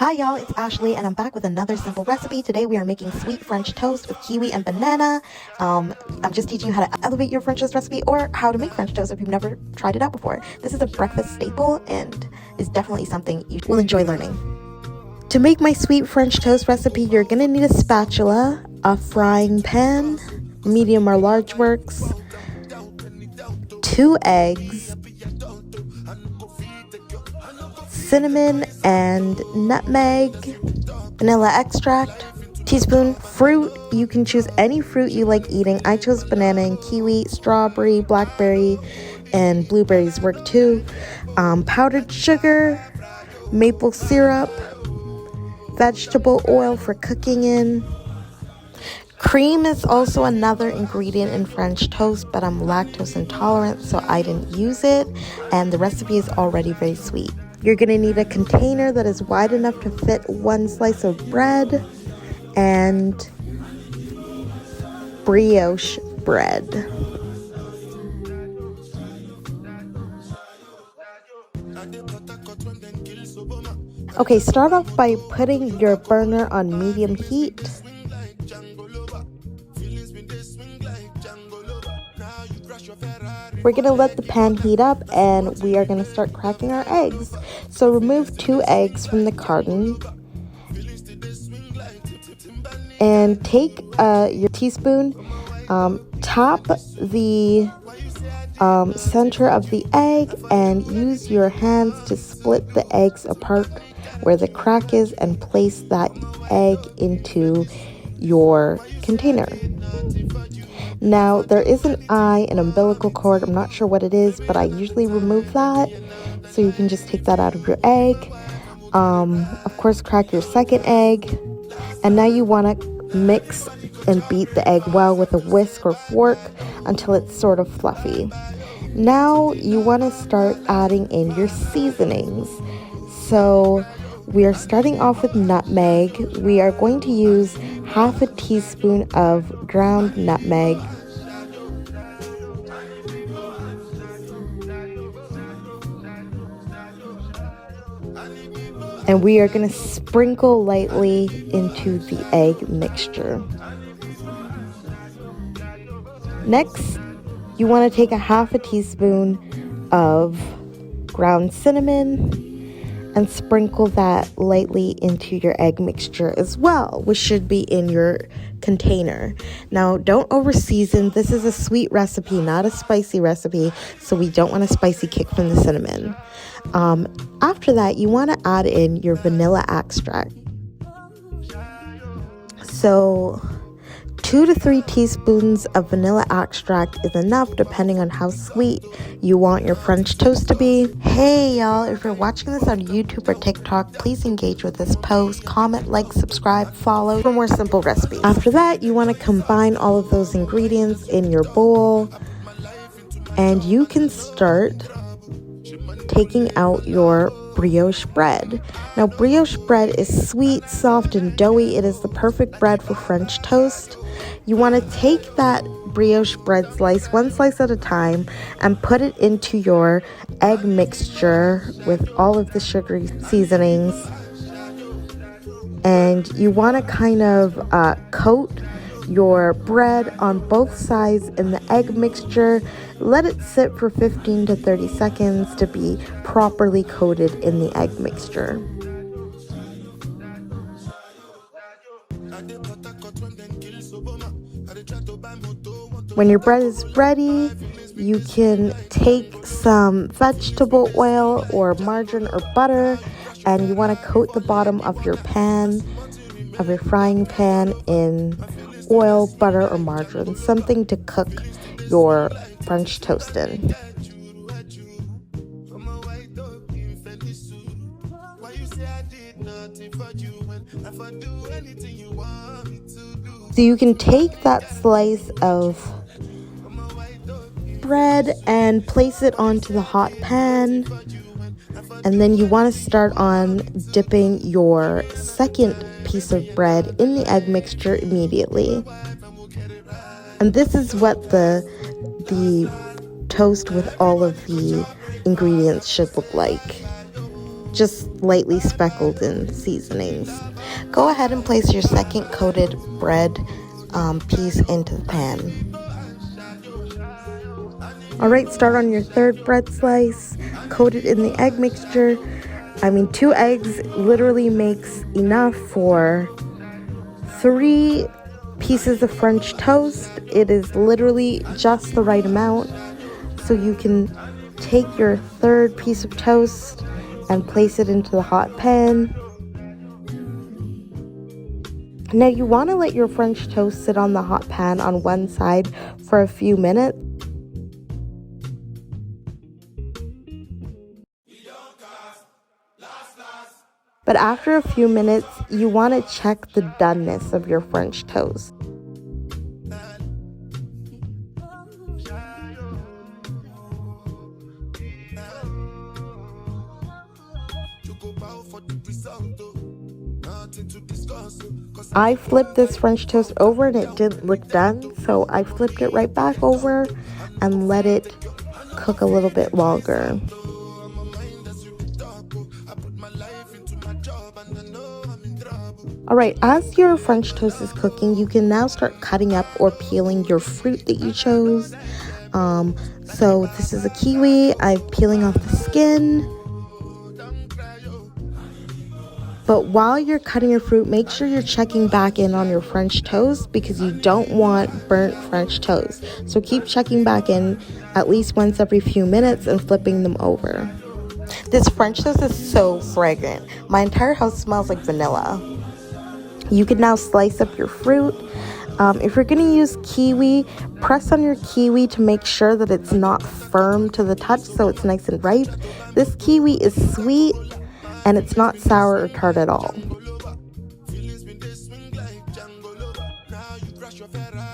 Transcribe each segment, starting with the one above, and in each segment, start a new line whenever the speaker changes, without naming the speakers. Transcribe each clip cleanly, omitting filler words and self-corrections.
Hi y'all, it's Ashley and I'm back with another simple recipe. Today we are making sweet French toast with kiwi and banana. I'm just teaching you how to elevate your French toast recipe or how to make French toast if you've never tried it out before. This is a breakfast staple and is definitely something you will enjoy learning. To make my sweet French toast recipe, you're going to need a spatula, a frying pan, medium or large works, 2 eggs, cinnamon and nutmeg, vanilla extract, teaspoon fruit. You can choose any fruit you like eating. I chose banana and kiwi, strawberry, blackberry, and blueberries work too. Powdered sugar, maple syrup, vegetable oil for cooking in. Cream is also another ingredient in French toast, but I'm lactose intolerant, so I didn't use it, and the recipe is already very sweet. You're going to need a container that is wide enough to fit 1 slice of bread and brioche bread. Okay, start off by putting your burner on medium heat. We're going to let the pan heat up and we are going to start cracking our eggs. So remove 2 eggs from the carton and take your teaspoon, tap the center of the egg and use your hands to split the eggs apart where the crack is and place that egg into your container. Now, there is an eye and umbilical cord. I'm not sure what it is, but I usually remove that. So you can just take that out of your egg. Of course, crack your second egg. And now you want to mix and beat the egg well with a whisk or fork until it's sort of fluffy. Now you want to start adding in your seasonings. So we are starting off with nutmeg. We are going to use half a teaspoon of ground nutmeg. And we are going to sprinkle lightly into the egg mixture. Next, you want to take a half a teaspoon of ground cinnamon and sprinkle that lightly into your egg mixture as well, which should be in your container. Now, don't over season. This is a sweet recipe, not a spicy recipe, so we don't want a spicy kick from the cinnamon. After that, you want to add in your vanilla extract. So 2 to 3 teaspoons of vanilla extract is enough depending on how sweet you want your French toast to be. Hey y'all, if you're watching this on YouTube or TikTok, please engage with this post, comment, like, subscribe, follow for more simple recipes. After that, you want to combine all of those ingredients in your bowl and you can start taking out your brioche bread. Now, brioche bread is sweet, soft, and doughy. It is the perfect bread for French toast. You want to take that brioche bread slice, 1 slice at a time, and put it into your egg mixture with all of the sugary seasonings. And you want to kind of coat your bread on both sides in the egg mixture. Let it sit for 15 to 30 seconds to be properly coated in the egg mixture. When your bread is ready, you can take some vegetable oil or margarine or butter, and you want to coat the bottom of your pan, of your frying pan, in oil, butter, or margarine, something to cook your French toast in. So you can take that slice of bread and place it onto the hot pan, and then you want to start on dipping your second piece of bread in the egg mixture immediately. And this is what the toast with all of the ingredients should look like. just lightly speckled in seasonings. Go ahead and place your second coated bread piece into the pan. Alright, start on your third bread slice, coat it in the egg mixture. 2 eggs literally makes enough for 3 pieces of French toast. It is literally just the right amount. So you can take your third piece of toast and place it into the hot pan. Now you want to let your French toast sit on the hot pan on one side for a few minutes. But after a few minutes, you want to check the doneness of your French toast. I flipped this French toast over and it didn't look done, so I flipped it right back over and let it cook a little bit longer. Alright, as your French toast is cooking, you can now start cutting up or peeling your fruit that you chose. So this is a kiwi. I'm peeling off the skin. But while you're cutting your fruit, make sure you're checking back in on your French toast because you don't want burnt French toast. So keep checking back in at least once every few minutes and flipping them over. This French toast is so fragrant. My entire house smells like vanilla. You can now slice up your fruit. If you're going to use kiwi, press on your kiwi to make sure that it's not firm to the touch so it's nice and ripe. This kiwi is sweet and it's not sour or tart at all.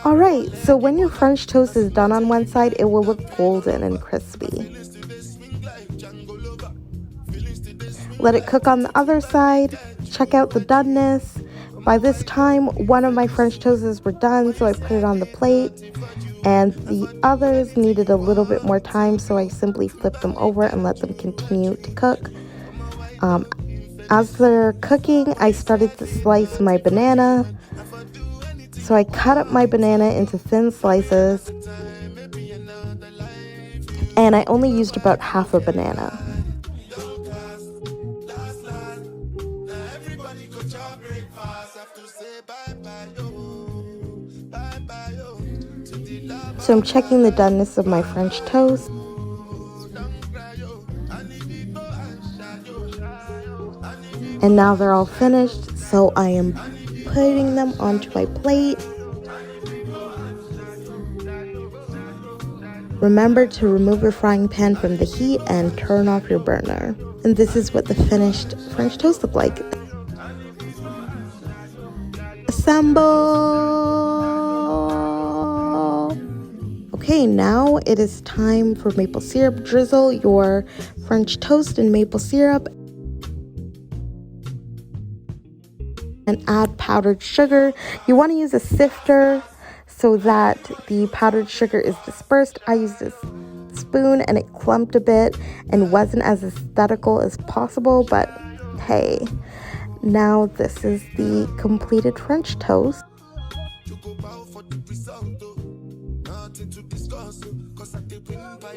Alright, so when your French toast is done on one side, it will look golden and crispy. Let it cook on the other side. Check out the doneness. By this time, one of my French toasts were done, so I put it on the plate. And the others needed a little bit more time, so I simply flipped them over and let them continue to cook. As they're cooking, I started to slice my banana. So I cut up my banana into thin slices. And I only used about half a banana. So I'm checking the doneness of my French toast. And now they're all finished, so I am putting them onto my plate. Remember to remove your frying pan from the heat and turn off your burner. And this is what the finished French toast look like. Assemble! Okay, now it is time for maple syrup. Drizzle your French toast in maple syrup and add powdered sugar. You want to use a sifter so that the powdered sugar is dispersed. I used this spoon and it clumped a bit and wasn't as aesthetical as possible, but hey, now this is the completed French toast.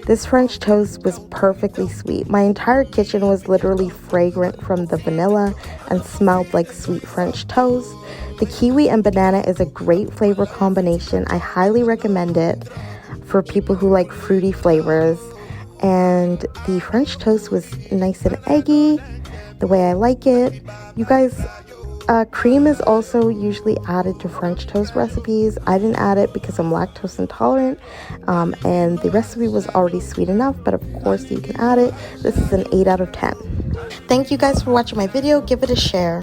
This French toast was perfectly sweet. My entire kitchen was literally fragrant from the vanilla and smelled like sweet French toast. The kiwi and banana is a great flavor combination. I highly recommend it for people who like fruity flavors. And the French toast was nice and eggy, the way I like it. You guys, cream is also usually added to French toast recipes. I didn't add it because I'm lactose intolerant, and the recipe was already sweet enough, but of course you can add it. This is an 8 out of 10. Thank you guys for watching my video. Give it a share.